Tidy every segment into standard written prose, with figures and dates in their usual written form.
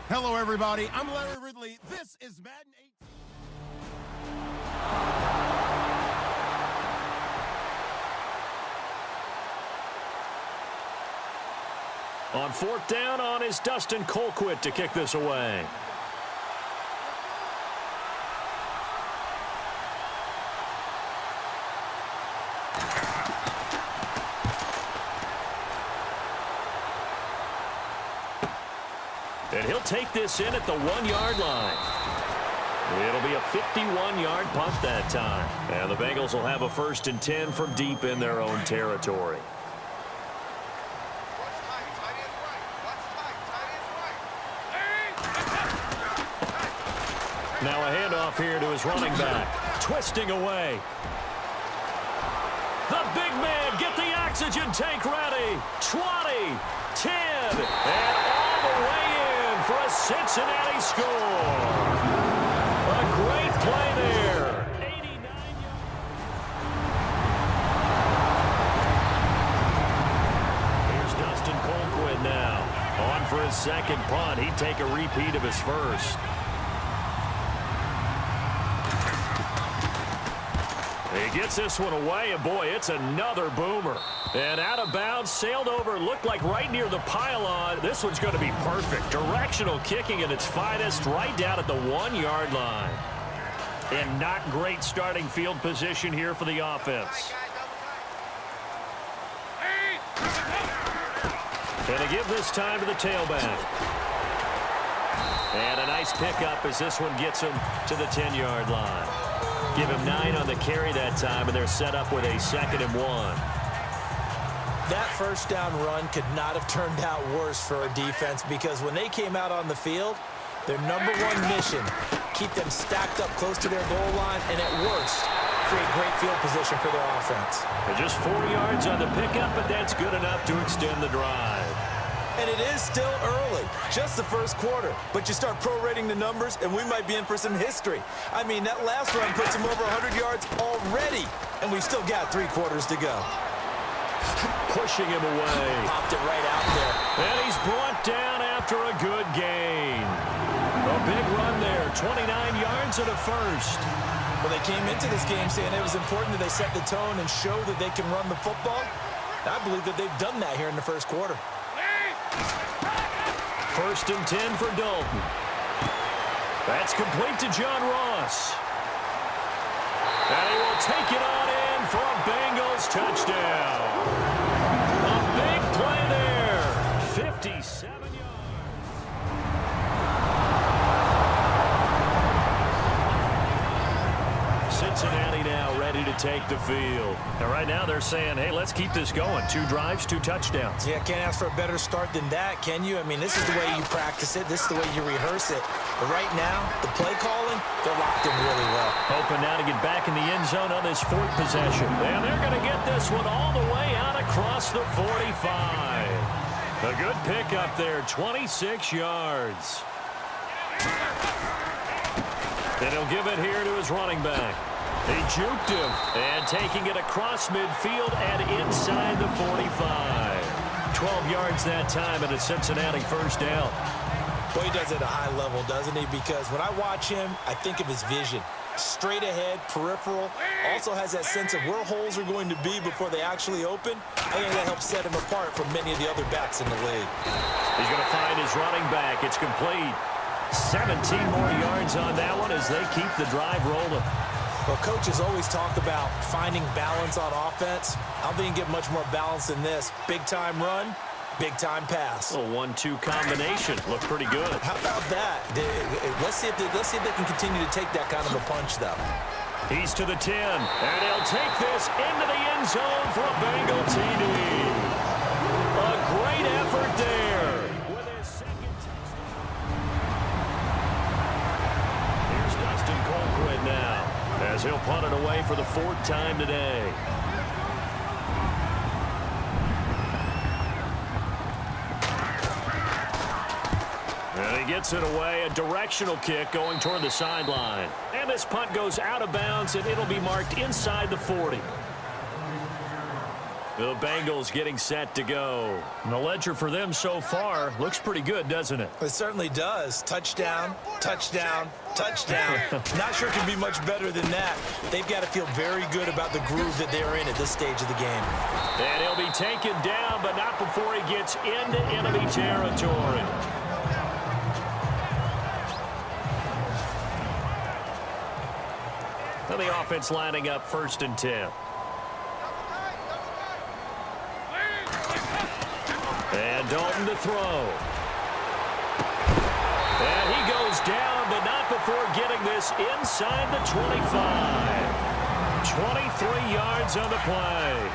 Hello, everybody. I'm Larry Ridley. This is Madden 18. On fourth down on is Dustin Colquitt to kick this away. And he'll take this in at the 1-yard line. It'll be a 51-yard punt that time. And the Bengals will have a 1st and 10 from deep in their own territory. Now a handoff here to his running back. Twisting away. The big man, get the oxygen tank ready. 20, 10, and all the way in for a Cincinnati score. A great play there. 89 yards. Here's Dustin Colquitt now. On for his second punt. He'd take a repeat of his first. He gets this one away, and boy, it's another boomer. And out of bounds, sailed over, looked like right near the pylon. This one's going to be perfect. Directional kicking at its finest, right down at the 1-yard line. And not great starting field position here for the offense. And a give this time to the tailback. And a nice pickup as this one gets him to the 10-yard line. Give him 9 on the carry that time, and they're set up with a 2nd and 1. That first down run could not have turned out worse for our defense, because when they came out on the field, their number one mission, keep them stacked up close to their goal line, and at worst, create great field position for their offense. And just 4 yards on the pickup, but that's good enough to extend the drive. And it is still early, just the first quarter. But you start prorating the numbers, and we might be in for some history. I mean, that last run puts him over 100 yards already, and we've still got 3 quarters to go. Pushing him away. Popped it right out there. And he's brought down after a good gain. A big run there, 29 yards and a first. Well, they came into this game saying it was important that they set the tone and show that they can run the football. I believe that they've done that here in the first quarter. 1st and 10 for Dalton. That's complete to John Ross. And he will take it on in for a Bengals touchdown. A big play there. 57 yards. Cincinnati now ready to take the field. And right now they're saying, hey, let's keep this going. 2 drives, 2 touchdowns. Yeah, can't ask for a better start than that, can you? I mean, this is the way you practice it. This is the way you rehearse it. But right now, the play calling, they're locked in really well. Hoping now to get back in the end zone on this 4th possession. And they're going to get this one all the way out across the 45. A good pickup there, 26 yards. And he'll give it here to his running back. He juked him, and taking it across midfield and inside the 45. 12 yards that time, and a Cincinnati first down. Boy, he does it at a high level, doesn't he? Because when I watch him, I think of his vision. Straight ahead, peripheral. Also has that sense of where holes are going to be before they actually open. I think that helps set him apart from many of the other backs in the league. He's going to find his running back. It's complete. 17 more yards on that one as they keep the drive rolling. Well, coaches always talk about finding balance on offense. I don't think you can get much more balance than this. Big-time run, big-time pass. A 1-2 combination. Looked pretty good. How about that? Let's see if they can continue to take that kind of a punch, though. He's to the 10, and he'll take this into the end zone for a Bengal TD. A great effort there. With his second touchdown. Here's Dustin Colquitt now, as he'll punt it away for the 4th time today. And he gets it away, a directional kick going toward the sideline. And this punt goes out of bounds, and it'll be marked inside the 40. The Bengals getting set to go. And the ledger for them so far looks pretty good, doesn't it? It certainly does. Touchdown, touchdown, touchdown. Not sure it can be much better than that. They've got to feel very good about the groove that they're in at this stage of the game. And he'll be taken down, but not before he gets into enemy territory. And the offense lining up 1st and 10. And Dalton to throw. And he goes down, but not before getting this inside the 25. 23 yards on the play.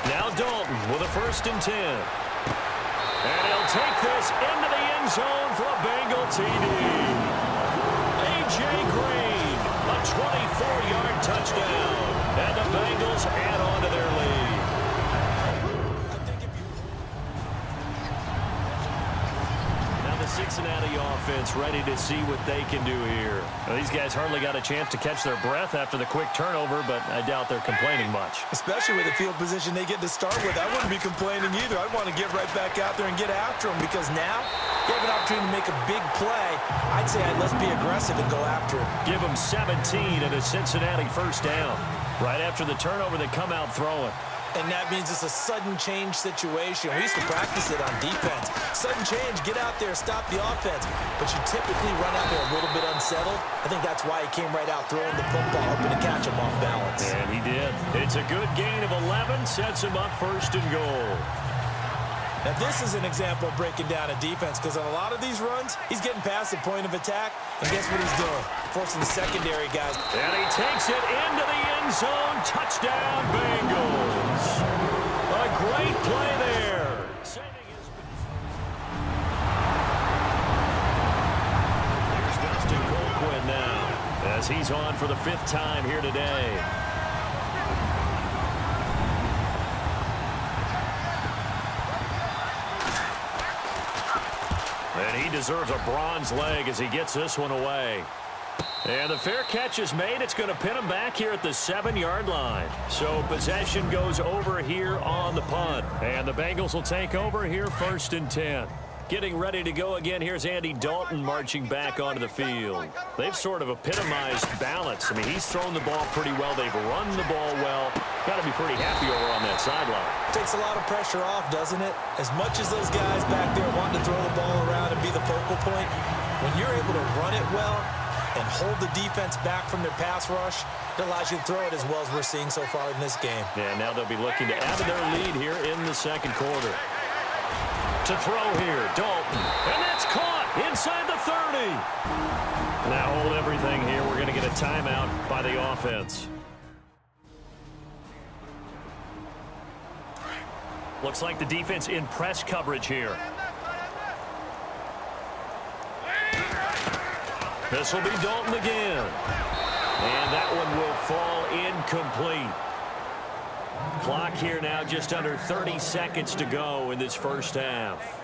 Now Dalton with a 1st and 10. And he'll take this into the end zone for a Bengal TD. A.J. Green, a 24-yard touchdown. And the Bengals add on to their lead. Now the Cincinnati offense ready to see what they can do here. Well, these guys hardly got a chance to catch their breath after the quick turnover, but I doubt they're complaining much. Especially with the field position they get to start with. I wouldn't be complaining either. I'd want to get right back out there and get after them because now you have an opportunity to make a big play. I'd say let's be aggressive and go after it. Give them 17 and a Cincinnati 1st down. Right after the turnover, they come out throwing. And that means it's a sudden change situation. We used to practice it on defense. Sudden change, get out there, stop the offense. But you typically run out there a little bit unsettled. I think that's why he came right out throwing the football, hoping to catch him off balance. And he did. It's a good gain of 11, sets him up 1st and goal. Now, this is an example of breaking down a defense because on a lot of these runs, he's getting past the point of attack, and guess what he's doing? Forcing the secondary guys. And he takes it into the end zone. Touchdown, Bengals. A great play there. Here's Dustin Colquhoun now as he's on for the 5th time here today. And he deserves a bronze leg as he gets this one away. And the fair catch is made. It's going to pin him back here at the 7-yard line. So possession goes over here on the punt. And the Bengals will take over here 1st and 10. Getting ready to go again. Here's Andy Dalton marching back onto the field. They've sort of epitomized balance. I mean, he's thrown the ball pretty well. They've run the ball well. Got to be pretty happy over on that sideline. Takes a lot of pressure off, doesn't it? As much as those guys back there want to throw the ball around and be the focal point, when you're able to run it well and hold the defense back from their pass rush, it allows you to throw it as well as we're seeing so far in this game. Yeah, now they'll be looking to add to their lead here in the 2nd quarter. To throw here, Dalton. And that's caught inside the 30. Now hold everything here. We're going to get a timeout by the offense. Looks like the defense in press coverage here. This will be Dalton again. And that one will fall incomplete. Clock here now just under 30 seconds to go in this 1st half.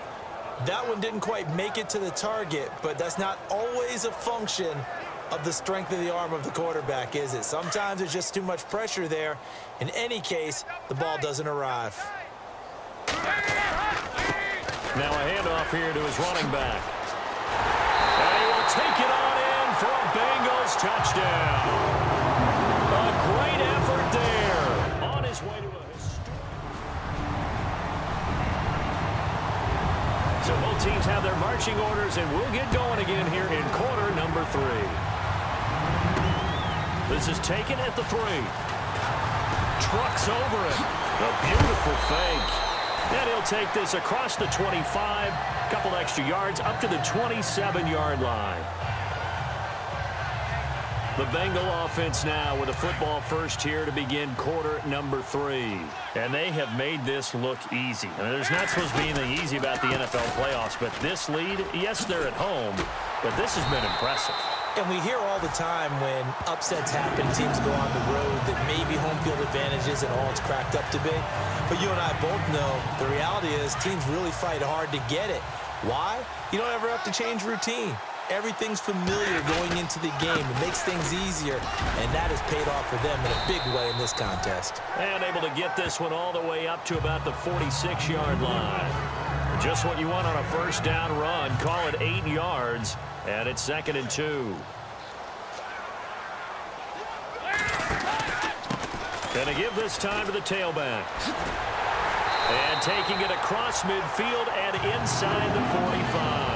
That one didn't quite make it to the target, but that's not always a function of the strength of the arm of the quarterback, is it? Sometimes there's just too much pressure there. In any case, the ball doesn't arrive. Now a handoff here to his running back. And he will take it on in for a Bengals touchdown. A great effort there. On his way to a historic. So both teams have their marching orders, and we'll get going again here in quarter number 3. This is taken at the 3. Trucks over it. A beautiful fake. And he'll take this across the 25, couple extra yards, up to the 27-yard line. The Bengal offense now with a football first here to begin quarter number 3. And they have made this look easy. I mean, there's not supposed to be anything easy about the NFL playoffs, but this lead, yes, they're at home, but this has been impressive. And we hear all the time when upsets happen, teams go on the road, that maybe home field advantage isn't all it's cracked up to be. But you and I both know the reality is teams really fight hard to get it. Why? You don't ever have to change routine. Everything's familiar going into the game. It makes things easier, and that has paid off for them in a big way in this contest. And able to get this one all the way up to about the 46-yard line. Just what you want on a first down run. Call it 8 yards, and it's 2nd and 2. Going to give this time to the tailback. And taking it across midfield and inside the 45.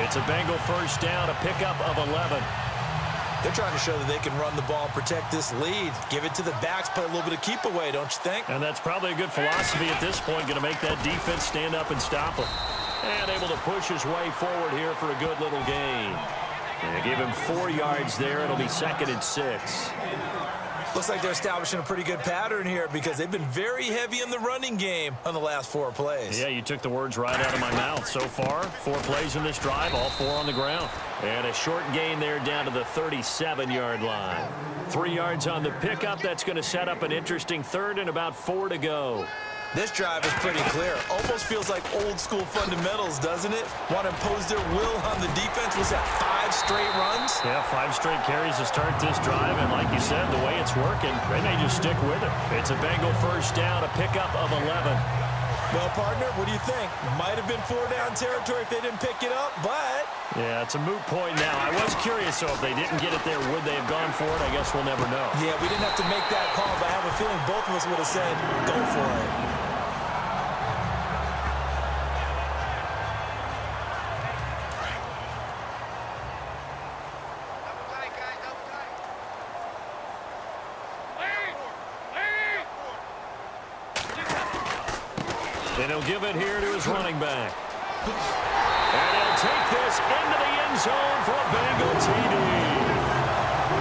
It's a Bengal first down, a pickup of 11. They're trying to show that they can run the ball, protect this lead. Give it to the backs, play a little bit of keep away, don't you think? And that's probably a good philosophy at this point, going to make that defense stand up and stop him. And able to push his way forward here for a good little gain. And give him 4 yards there. It'll be 2nd and 6. Looks like they're establishing a pretty good pattern here because they've been very heavy in the running game on the last 4 plays. Yeah, you took the words right out of my mouth. So far, 4 plays in this drive, all 4 on the ground. And a short gain there down to the 37-yard line. 3 yards on the pickup. That's going to set up an interesting third and about 4 to go. This drive is pretty clear. Almost feels like old-school fundamentals, doesn't it? Want to impose their will on the defense. Was that 5 straight runs? Yeah, 5 straight carries to start this drive. And like you said, the way it's working, they may just stick with it. It's a Bengal first down, a pickup of 11. Well, partner, what do you think? Might have been 4-down territory if they didn't pick it up, but... Yeah, it's a moot point now. I was curious, so if they didn't get it there, would they have gone for it? I guess we'll never know. Yeah, we didn't have to make that call, but I have a feeling both of us would have said, go for it. And he'll give it here to his running back. And he'll take this into the end zone for a Bengal TD.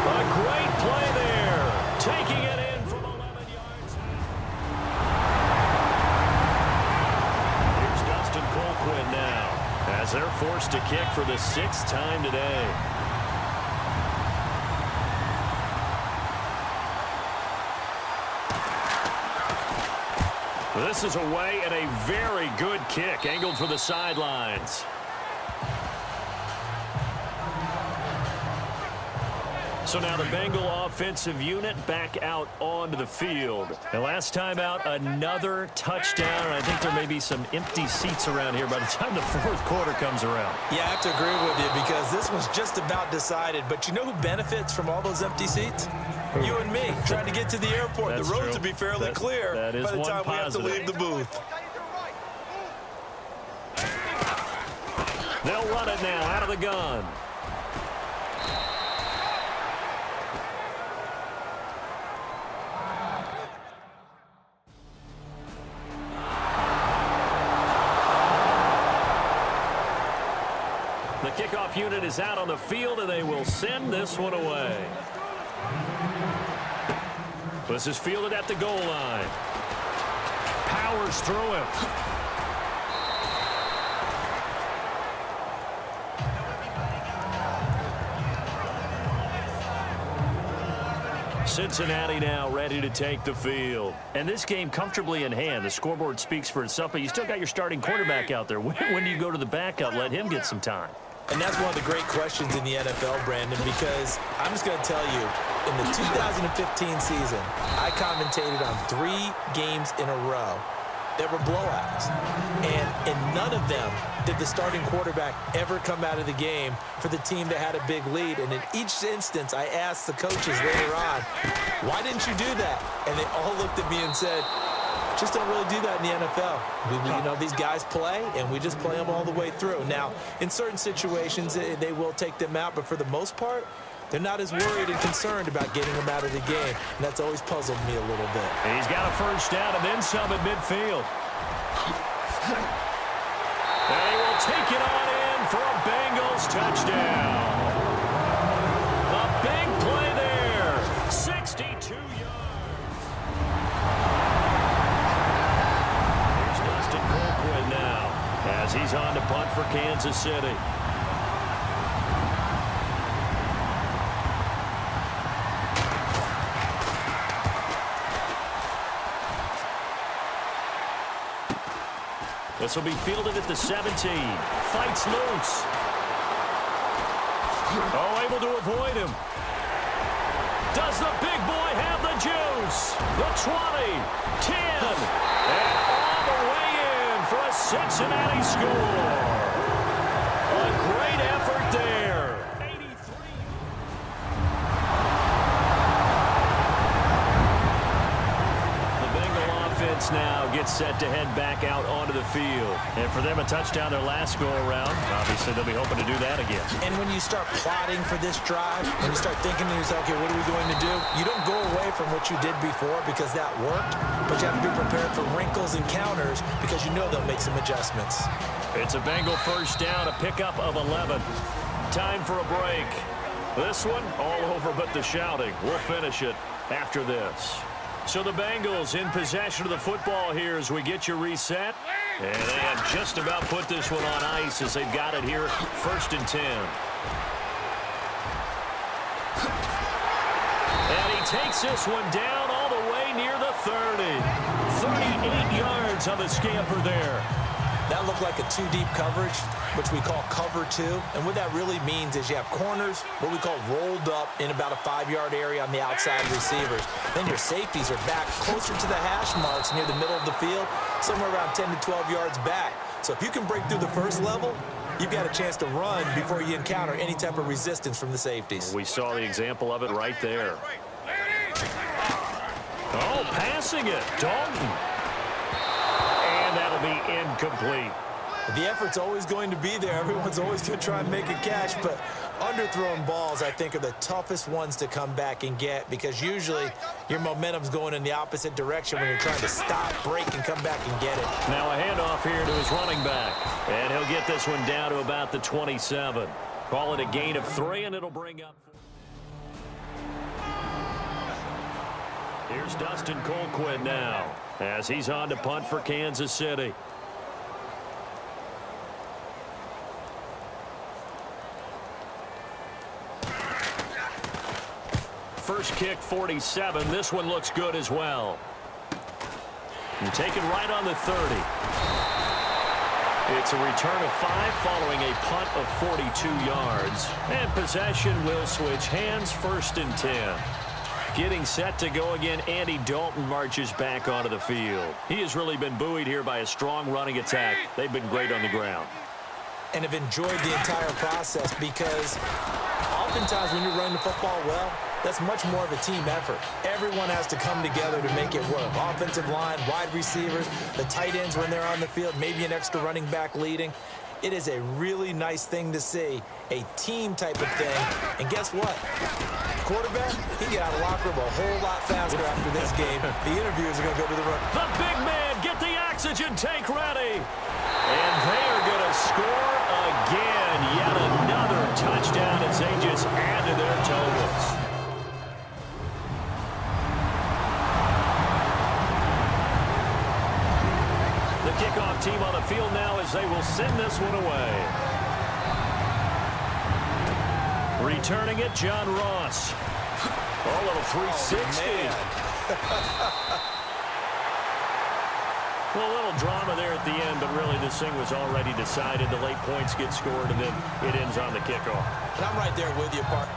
A great play there. Taking it in from 11 yards. Here's Dustin Colquitt now as they're forced to kick for the 6th time today. This is away and a very good kick, angled for the sidelines. So now the Bengal offensive unit back out onto the field. And last time out, another touchdown. And I think there may be some empty seats around here by the time the 4th quarter comes around. Yeah, I have to agree with you because this one's just about decided. But you know who benefits from all those empty seats? You and me, trying to get to the airport. The roads will be fairly clear by the time we have to leave the booth. They'll run it now out of the gun. The kickoff unit is out on the field, and they will send this one away. This is fielded at the goal line. Powers through him. Cincinnati now ready to take the field. And this game comfortably in hand. The scoreboard speaks for itself, but you still got your starting quarterback out there. When do you go to the backup? Let him get some time. And that's one of the great questions in the NFL, Brandon, because I'm just going to tell you, in the 2015 season, I commentated on 3 games in a row that were blowouts. And in none of them did the starting quarterback ever come out of the game for the team that had a big lead. And in each instance, I asked the coaches later on, why didn't you do that? And they all looked at me and said, just don't really do that in the NFL. You know, these guys play, and we just play them all the way through. Now, in certain situations, they will take them out, but for the most part, they're not as worried and concerned about getting them out of the game, and that's always puzzled me a little bit. And he's got a first down and then some at midfield. And he will take it on in for a Bengals touchdown. A big play there. 62 yards. Now, as he's on to punt for Kansas City. This will be fielded at the 17. Fights loose. Oh, able to avoid him. Does the big boy have the juice? The 20, 10, and all the way in for a Cincinnati score. A great effort there. 83. The Bengal offense now gets set to head back out onto the field. And for them, a touchdown their last go-around. Obviously, they'll be hoping to do that again. And when you start plotting for this drive, when you start thinking to yourself, okay, what are we going to do? You don't go away from what you did before because that worked, but you have to be prepared for wrinkles and counters because you know they'll make some adjustments. It's a Bengal first down, a pickup of 11. Time for a break. This one, all over but the shouting. We'll finish it after this. So the Bengals in possession of the football here as we get you reset. And they have just about put this one on ice as they've got it here, 1st and 10. And he takes this one down all the way near the 30. 38 yards on the scamper there. That looked like a two-deep coverage, which we call cover two. And what that really means is you have corners, what we call rolled up in about a 5-yard area on the outside receivers. Then your safeties are back closer to the hash marks near the middle of the field, somewhere around 10 to 12 yards back. So if you can break through the first level, you've got a chance to run before you encounter any type of resistance from the safeties. We saw the example of it right there. Oh, passing it. Dalton. And that'll be incomplete. The effort's always going to be there. Everyone's always going to try and make a catch, but underthrown balls, I think, are the toughest ones to come back and get because usually your momentum's going in the opposite direction when you're trying to stop, break, and come back and get it. Now a handoff here to his running back, and he'll get this one down to about the 27. Call it a gain of 3, and it'll bring up. Here's Dustin Colquitt now as he's on to punt for Kansas City. First kick, 47. This one looks good as well. And taken right on the 30. It's a return of 5 following a punt of 42 yards. And possession will switch hands, 1st and 10. Getting set to go again, Andy Dalton marches back onto the field. He has really been buoyed here by a strong running attack. They've been great on the ground. And have enjoyed the entire process because oftentimes when you're running the football well, that's much more of a team effort. Everyone has to come together to make it work. Offensive line, wide receivers, the tight ends when they're on the field, maybe an extra running back leading. It is a really nice thing to see, a team type of thing. And guess what? Quarterback, he get out of the locker room a whole lot faster after this game. The interviews are going to go to the run. The big man, get the oxygen tank ready. And they are going to score again. Yet another touchdown as they just add to their totals. The kickoff team on the field now as they will send this one away. Returning it, John Ross. Oh, a little 360. Well, a little drama there at the end, but really this thing was already decided. The late points get scored, and then it ends on the kickoff. And I'm right there with you, partner.